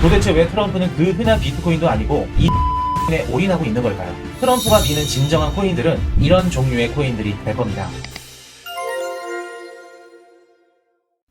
도대체 왜 트럼프는 그 흔한 비트코인도 아니고 이 에 올인하고 있는 걸까요? 트럼프가 미는 진정한 코인들은 이런 종류의 코인들이 될 겁니다.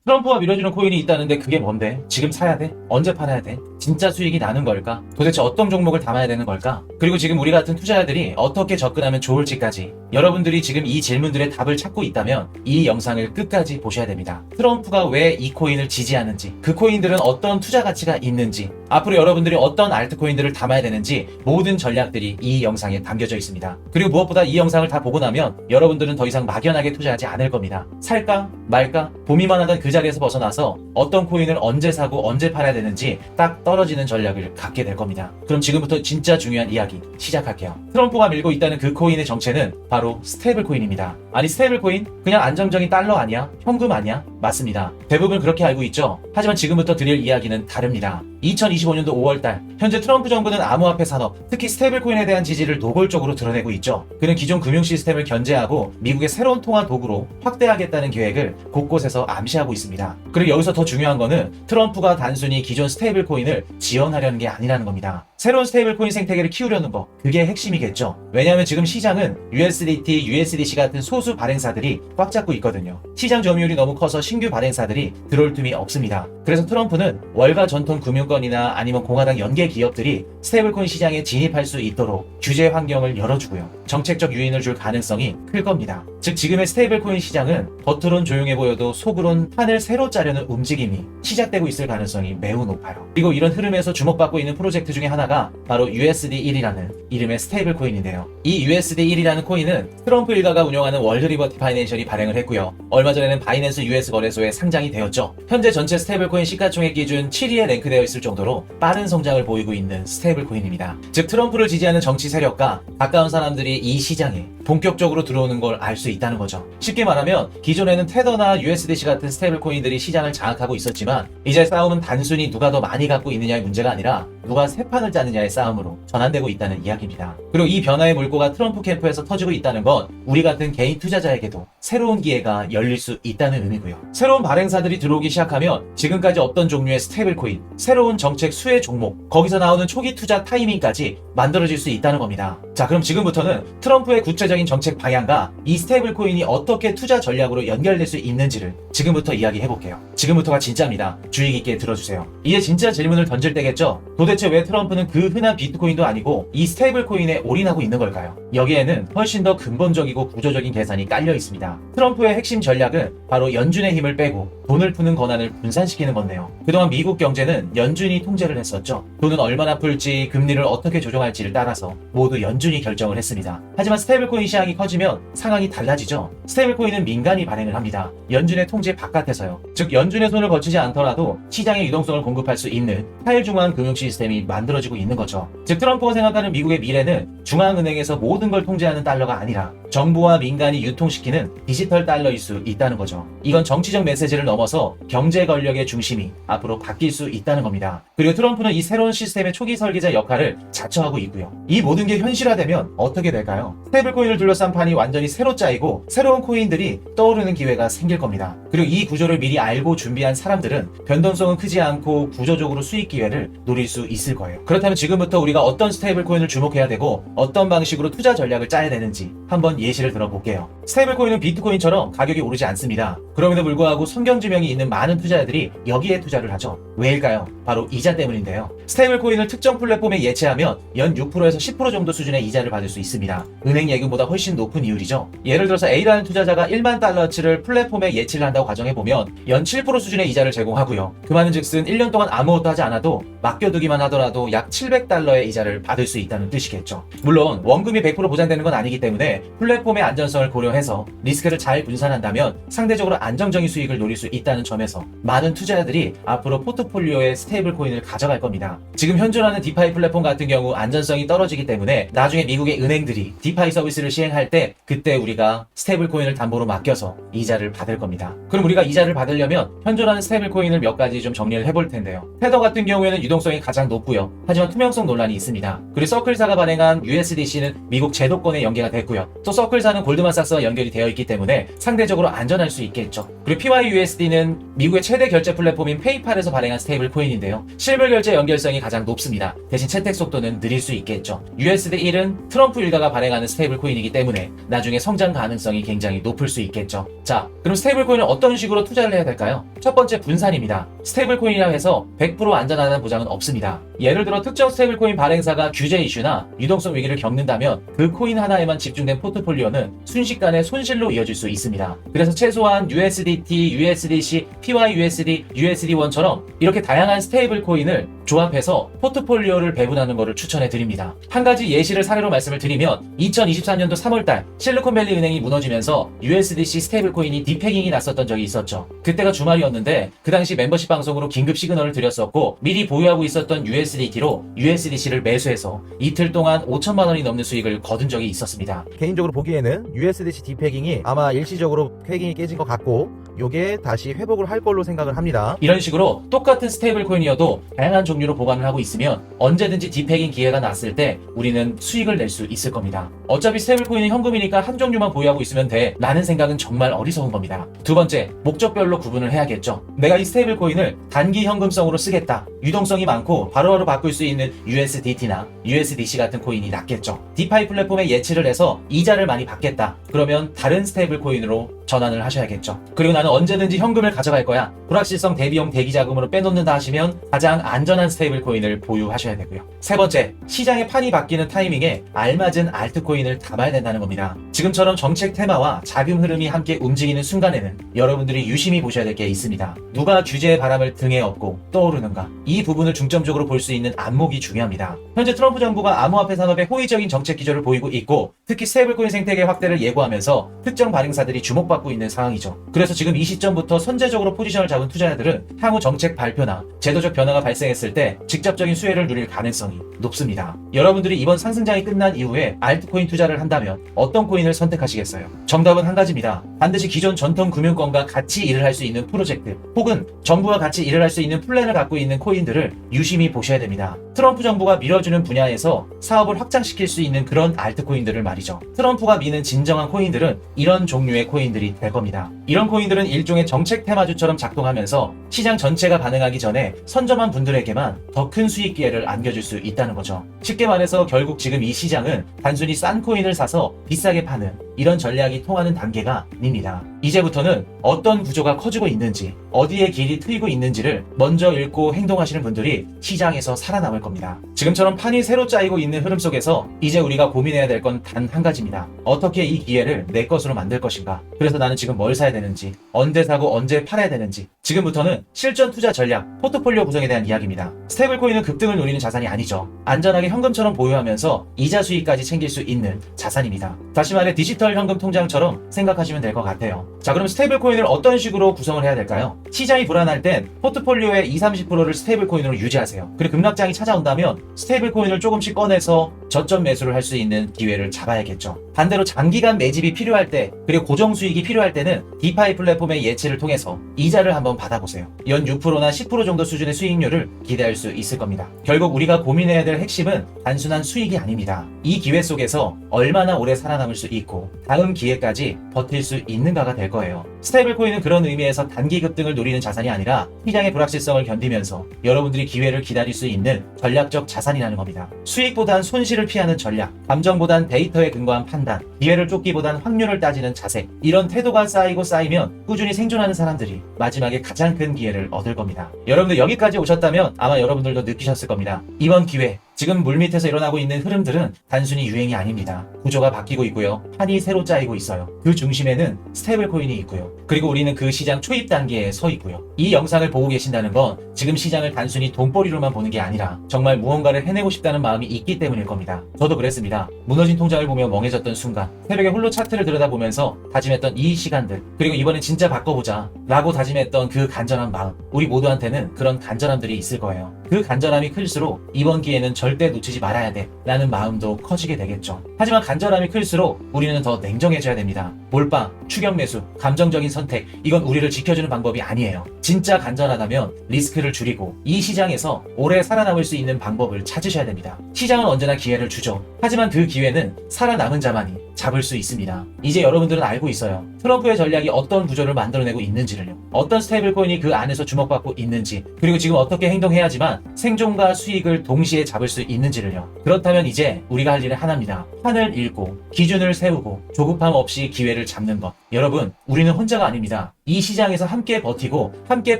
트럼프가 밀어주는 코인이 있다는데 그게 뭔데? 지금 사야 돼? 언제 팔아야 돼? 진짜 수익이 나는 걸까? 도대체 어떤 종목을 담아야 되는 걸까? 그리고 지금 우리 같은 투자자들이 어떻게 접근하면 좋을지까지 여러분들이 지금 이 질문들의 답을 찾고 있다면 이 영상을 끝까지 보셔야 됩니다. 트럼프가 왜 이 코인을 지지하는지, 그 코인들은 어떤 투자 가치가 있는지, 앞으로 여러분들이 어떤 알트코인들을 담아야 되는지 모든 전략들이 이 영상에 담겨져 있습니다. 그리고 무엇보다 이 영상을 다 보고 나면 여러분들은 더 이상 막연하게 투자하지 않을 겁니다. 살까? 말까? 고민만 하던 그 자리에서 벗어나서 어떤 코인을 언제 사고 언제 팔아야 되는지 딱 떨어지는 전략을 갖게 될 겁니다. 그럼 지금부터 진짜 중요한 이야기 시작할게요. 트럼프가 밀고 있다는 그 코인의 정체는 바로 스테이블 코인입니다. 아니 스테이블 코인? 그냥 안정적인 달러 아니야? 현금 아니야? 맞습니다. 대부분 그렇게 알고 있죠. 하지만 지금부터 드릴 이야기는 다릅니다. 2025년도 5월달 현재 트럼프 정부는 암호화폐 산업, 특히 스테이블 코인에 대한 지지를 노골적으로 드러내고 있죠. 그는 기존 금융 시스템을 견제하고 미국의 새로운 통화 도구로 확대하겠다는 계획을 곳곳에서 암시하고 있습니다. 그리고 여기서 더 중요한 거는 트럼프가 단순히 기존 스테이블 코인을 지원하려는 게 아니라는 겁니다. 새로운 스테이블 코인 생태계를 키우려는 거, 그게 핵심이겠죠. 왜냐하면 지금 시장은 USDT, USDC 같은 소수 발행사들이 꽉 잡고 있거든요. 시장 점유율이 너무 커서 신규 발행사들이 들어올 틈이 없습니다. 그래서 트럼프는 월가 전통 금융권이나 아니면 공화당 연계 기업들이 스테이블코인 시장에 진입할 수 있도록 규제 환경을 열어주고요. 정책적 유인을 줄 가능성이 클 겁니다. 즉 지금의 스테이블코인 시장은 겉으론 조용해 보여도 속으론 판을 새로 짜려는 움직임이 시작되고 있을 가능성이 매우 높아요. 그리고 이런 흐름에서 주목받고 있는 프로젝트 중에 하나가 바로 USD1이라는 이름의 스테이블 코인인데요. 이 USD1이라는 코인은 트럼프 일가가 운영하는 월드리버티 파이낸셜이 발행을 했고요. 얼마 전에는 바이낸스 US 거래소에 상장이 되었죠. 현재 전체 스테이블 코인 시가총액 기준 7위에 랭크되어 있을 정도로 빠른 성장을 보이고 있는 스테이블 코인입니다. 즉 트럼프를 지지하는 정치 세력과 가까운 사람들이 이 시장에 본격적으로 들어오는 걸 알 수 있다는 거죠. 쉽게 말하면 기존에는 테더나 USDC 같은 스테이블 코인들이 시장을 장악하고 있었지만 이제 싸움은 단순히 누가 더 많이 갖고 있느냐의 문제가 아니라 누가 새 판을 짜느냐의 싸움으로 전환되고 있다는 이야기입니다. 그리고 이 변화의 물꼬가 트럼프 캠프에서 터지고 있다는 건 우리 같은 개인 투자자에게도 새로운 기회가 열릴 수 있다는 의미고요. 새로운 발행사들이 들어오기 시작하면 지금까지 없던 종류의 스테이블 코인, 새로운 정책 수혜 종목, 거기서 나오는 초기 투자 타이밍까지 만들어질 수 있다는 겁니다. 자, 그럼 지금부터는 트럼프의 구체적인 정책 방향과 이 스테이블 코인이 어떻게 투자 전략으로 연결될 수 있는지를 지금부터 이야기해볼게요. 지금부터가 진짜입니다. 주의 깊게 들어주세요. 이제 진짜 질문을 던질 때겠죠? 도대체 왜 트럼프는 그 흔한 비트코인도 아니고 이 스테이블 코인에 올인하고 있는 걸까요? 여기에는 훨씬 더 근본적이고 구조적인 계산이 깔려 있습니다. 트럼프의 핵심 전략은 바로 연준의 힘을 빼고 돈을 푸는 권한을 분산시키는 건데요. 그동안 미국 경제는 연준이 통제를 했었죠. 돈은 얼마나 풀지, 금리를 어떻게 조정할지를 따라서 모두 연준이 결정을 했습니다. 하지만 스테이블코인 시장이 커지면 상황이 달라지죠. 스테이블코인은 민간이 발행을 합니다. 연준의 통제 바깥에서요. 즉 연준의 손을 거치지 않더라도 시장의 유동성을 공급할 수 있는 타일중앙 금융 시스템이 만들어지고 있는 거죠. 즉 트럼프가 생각하는 미국의 미래는 중앙은행에서 모든 걸 통제하는 달러가 아니라 정부와 민간이 유통시키는 디지털 달러일 수 있다는 거죠. 이건 정치적 메시지를 넘어서 경제 권력의 중심이 앞으로 바뀔 수 있다는 겁니다. 그리고 트럼프는 이 새로운 시스템의 초기 설계자 역할을 자처하고 있고요. 이 모든 게 현실화되면 어떻게 될까요? 스테이블코인을 둘러싼 판이 완전히 새로 짜이고 새로운 코인들이 떠오르는 기회가 생길 겁니다. 그리고 이 구조를 미리 알고 준비한 사람들은 변동성은 크지 않고 구조적으로 수익 기회를 노릴 수 있을 거예요. 그렇다면 지금부터 우리가 어떤 스테이블코인을 주목해야 되고 어떤 방식으로 투자 전략을 짜야 되는지 한번 예시를 들어볼게요. 스테이블코인은 비트코인처럼 가격이 오르지 않습니다. 그럼에도 불구하고 성경지명이 있는 많은 투자자들이 여기에 투자를 하죠. 왜일까요? 바로 이자 때문인데요. 스테이블코인을 특정 플랫폼에 예치하면 연 6%에서 10% 정도 수준의 이자를 받을 수 있습니다. 은행 예금보다 훨씬 높은 이율이죠. 예를 들어서 A라는 투자자가 1만 달러치를 플랫폼에 예치를 한다고 가정해보면 연 7% 수준의 이자를 제공하고요. 그 말은 즉슨 1년 동안 아무것도 하지 않아도 맡겨두기만 하더라도 약 700달러의 이자를 받을 수 있다는 뜻이겠죠. 물론 원금이 100% 보장되는 건 아니기 때문에 플랫폼의 안전성을 고려해서 리스크를 잘 분산한다면 상대적으로 안정적인 수익을 노릴 수 있다는 점에서 많은 투자자들이 앞으로 포트폴리오에 스테이블 코인을 가져갈 겁니다. 지금 현존하는 디파이 플랫폼 같은 경우 안전성이 떨어지기 때문에 나중에 미국의 은행들이 디파이 서비스를 시행할 때 그때 우리가 스테이블 코인을 담보로 맡겨서 이자를 받을 겁니다. 그럼 우리가 이자를 받으려면 현존하는 스테이블 코인을 몇 가지 좀 정리를 해볼 텐데요. 테더 같은 경우에는 유동성이 가장 높고요. 하지만 투명성 논란이 있습니다. 그리고 서클사가 발행한 USDC는 미국 제도권에 연계가 됐고요. 또 서클사는 골드만삭스와 연결이 되어 있기 때문에 상대적으로 안전할 수 있겠죠. 그리고 PYUSD는 미국의 최대 결제 플랫폼인 페이팔에서 발행한 스테이블 코인인데요. 실물 결제 연결성이 가장 높습니다. 대신 채택 속도는 느릴 수 있겠죠. USD1은 트럼프 일가가 발행하는 스테이블 코인이기 때문에 나중에 성장 가능성이 굉장히 높을 수 있겠죠. 자, 그럼 스테이블 코인은 어떤 식으로 투자를 해야 될까요? 첫 번째, 분산입니다. 스테이블 코인이라 해서 100% 안전하다는 보장은 없습니다. 예를 들어 특정 스테이블 코인 발행사가 규제 이슈나 유동성 위기를 겪는다면 그 코인 하나에만 집중된 포트폴리오는 순식간에 손실로 이어질 수 있습니다. 그래서 최소한 USDT, USDC, PYUSD, USD1처럼 이렇게 다양한 스테이블 코인을 조합해서 포트폴리오를 배분하는 것을 추천해 드립니다. 한 가지 예시를 사례로 말씀을 드리면 2024년도 3월달 실리콘밸리 은행이 무너지면서 USDC 스테이블 코인이 디패깅이 났었던 적이 있었죠. 그때가 주말이었는데 그 당시 멤버십 방송으로 긴급 시그널을 드렸었고 미리 보유하고 있었던 USDT로 USDC를 매수해서 이틀 동안 5천만 원이 넘는 수익을 거둔 적이 있었습니다. 개인적으로 보기에는 USDC 디패깅이 아마 일시적으로 패깅이 깨진 것 같고 요게 다시 회복을 할 걸로 생각을 합니다. 이런 식으로 똑같은 스테이블 코인이어도 다양한 종류로 보관을 하고 있으면 언제든지 디패깅 기회가 났을 때 우리는 수익을 낼 수 있을 겁니다. 어차피 스테이블 코인은 현금이니까 한 종류만 보유하고 있으면 돼 라는 생각은 정말 어리석은 겁니다. 두 번째, 목적별로 구분을 해야겠죠. 내가 이 스테이블 코인을 단기 현금성으로 쓰겠다. 유동성이 많고 바로바로 바꿀 수 있는 USDT나 USDC 같은 코인이 낫겠죠. 디파이 플랫폼에 예치를 해서 이자를 많이 받겠다. 그러면 다른 스테이블 코인으로 전환을 하셔야겠죠. 그리고 나는 언제든지 현금을 가져갈 거야. 불확실성 대비용 대기자금으로 빼놓는다 하시면 가장 안전한 스테이블 코인을 보유하셔야 되고요. 세 번째, 시장의 판이 바뀌는 타이밍에 알맞은 알트코인을 담아야 된다는 겁니다. 지금처럼 정책 테마와 자금 흐름이 함께 움직이는 순간에는 여러분들이 유심히 보셔야 될 게 있습니다. 누가 규제의 바람을 등에 업고 떠오르는가? 이 부분을 중점적으로 볼 수 있는 안목이 중요합니다. 현재 트럼프 정부가 암호화폐 산업에 호의적인 정책 기조를 보이고 있고 특히 스테이블코인 생태계 확대를 예고하면서 특정 발행사들이 주목받고 있는 상황이죠. 그래서 지금 이 시점부터 선제적으로 포지션을 잡은 투자자들은 향후 정책 발표나 제도적 변화가 발생했을 때 직접적인 수혜를 누릴 가능성이 높습니다. 여러분들이 이번 상승장이 끝난 이후에 알트코인 투자를 한다면 어떤 코인을 선택하시겠어요? 정답은 한 가지입니다. 반드시 기존 전통 금융권과 같이 일을 할 수 있는 프로젝트 혹은 정부와 같이 일을 할 수 있는 플랜을 갖고 있는 코인들을 유심히 보셔야 됩니다. 트럼프 정부가 밀어주는 분야에서 사업을 확장시킬 수 있는 그런 알트코인들을 말이죠. 트럼프가 미는 진정한 코인들은 이런 종류의 코인들이 될 겁니다. 이런 코인들은 일종의 정책 테마주처럼 작동하면서 시장 전체가 반응하기 전에 선점한 분들에게만 더 큰 수익 기회를 안겨줄 수 있다는 거죠. 쉽게 말해서 결국 지금 이 시장은 단순히 싼 코인을 사서 비싸게 파는 이런 전략이 통하는 단계가 아닙니다. 이제부터는 어떤 구조가 커지고 있는지, 어디에 길이 트이고 있는지를 먼저 읽고 행동하시는 분들이 시장에서 살아남을 겁니다. 지금처럼 판이 새로 짜이고 있는 흐름 속에서 이제 우리가 고민해야 될 건 단 한 가지입니다. 어떻게 이 기회를 내 것으로 만들 것인가? 그래서 나는 지금 뭘 사야 되는지, 언제 사고 언제 팔아야 되는지, 지금부터는 실전 투자 전략, 포트폴리오 구성에 대한 이야기입니다. 스테이블코인은 급등을 노리는 자산이 아니죠. 안전하게 현금처럼 보유하면서 이자 수익까지 챙길 수 있는 자산입니다. 다시 말해 디지털 현금 통장처럼 생각하시면 될 것 같아요. 자, 그럼 스테이블코인을 어떤 식으로 구성을 해야 될까요? 시장이 불안할 땐 포트폴리오의 20-30%를 스테이블코인으로 유지하세요. 그리고 급락장이 찾아온다면 스테이블코인을 조금씩 꺼내서 저점 매수를 할 수 있는 기회를 잡아야겠죠. 반대로 장기간 매집이 필요할 때, 그리고 고정 수익이 필요할 때는 디파이 플랫폼의 예치를 통해서 이자를 한번 받아보세요. 연 6%나 10% 정도 수준의 수익률을 기대할 수 있을 겁니다. 결국 우리가 고민해야 될 핵심은 단순한 수익이 아닙니다. 이 기회 속에서 얼마나 오래 살아남을 수 있고 다음 기회까지 버틸 수 있는가가 될 거예요. 스테이블코인은 그런 의미에서 단기 급등을 노리는 자산이 아니라 시장의 불확실성을 견디면서 여러분들이 기회를 기다릴 수 있는 전략적 자산이라는 겁니다. 수익보단 손실을 피하는 전략, 감정보단 데이터에 근거한 판단, 기회를 쫓기보단 확률을 따지는 자세, 이런 태도가 쌓이면 꾸준히 생존하는 사람들이 마지막에 가장 큰 기회를 얻을 겁니다. 여러분들 여기까지 오셨다면 아마 여러분들도 느끼셨을 겁니다. 이번 기회, 지금 물밑에서 일어나고 있는 흐름들은 단순히 유행이 아닙니다. 구조가 바뀌고 있고요. 판이 새로 짜이고 있어요. 그 중심에는 스테이블코인이 있고요. 그리고 우리는 그 시장 초입 단계에 서 있고요. 이 영상을 보고 계신다는 건 지금 시장을 단순히 돈벌이로만 보는 게 아니라 정말 무언가를 해내고 싶다는 마음이 있기 때문일 겁니다. 저도 그랬습니다. 무너진 통장을 보며 멍해졌던 순간, 새벽에 홀로 차트를 들여다보면서 다짐했던 이 시간들, 그리고 이번엔 진짜 바꿔보자 라고 다짐했던 그 간절한 마음, 우리 모두한테는 그런 간절함들이 있을 거예요. 그 간절함이 클수록 이번 기회는 절대 놓치지 말아야 돼 라는 마음도 커지게 되겠죠. 하지만 간절함이 클수록 우리는 더 냉정해져야 됩니다. 몰빵, 추격 매수, 감정적인 선택, 이건 우리를 지켜주는 방법이 아니에요. 진짜 간절하다면 리스크를 줄이고 이 시장에서 오래 살아남을 수 있는 방법을 찾으셔야 됩니다. 시장은 언제나 기회를 주죠. 하지만 그 기회는 살아남은 자만이 잡을 수 있습니다. 이제 여러분들은 알고 있어요. 트럼프의 전략이 어떤 구조를 만들어내고 있는지를요. 어떤 스테이블 코인이 그 안에서 주목받고 있는지, 그리고 지금 어떻게 행동해야지만 생존과 수익을 동시에 잡을 수 있는지를요. 그렇다면 이제 우리가 할 일은 하나입니다. 판을 읽고 기준을 세우고 조급함 없이 기회를 잡는 것. 여러분, 우리는 혼자가 아닙니다. 이 시장에서 함께 버티고 함께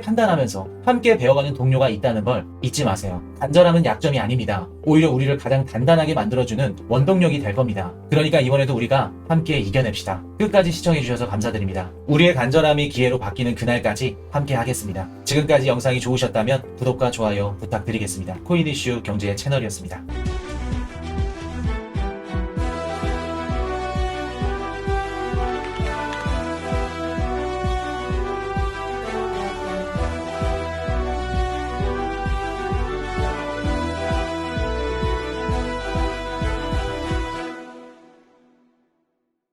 판단하면서 함께 배워가는 동료가 있다는 걸 잊지 마세요. 간절함은 약점이 아닙니다. 오히려 우리를 가장 단단하게 만들어주는 원동력이 될 겁니다. 그러니까 이번에도 우리가 함께 이겨냅시다. 끝까지 시청해주셔서 감사드립니다. 우리의 간절함이 기회로 바뀌는 그날까지 함께 하겠습니다. 지금까지 영상이 좋으셨다면 구독과 좋아요 부탁드리겠습니다. 코인 이슈 경제 채널이었습니다.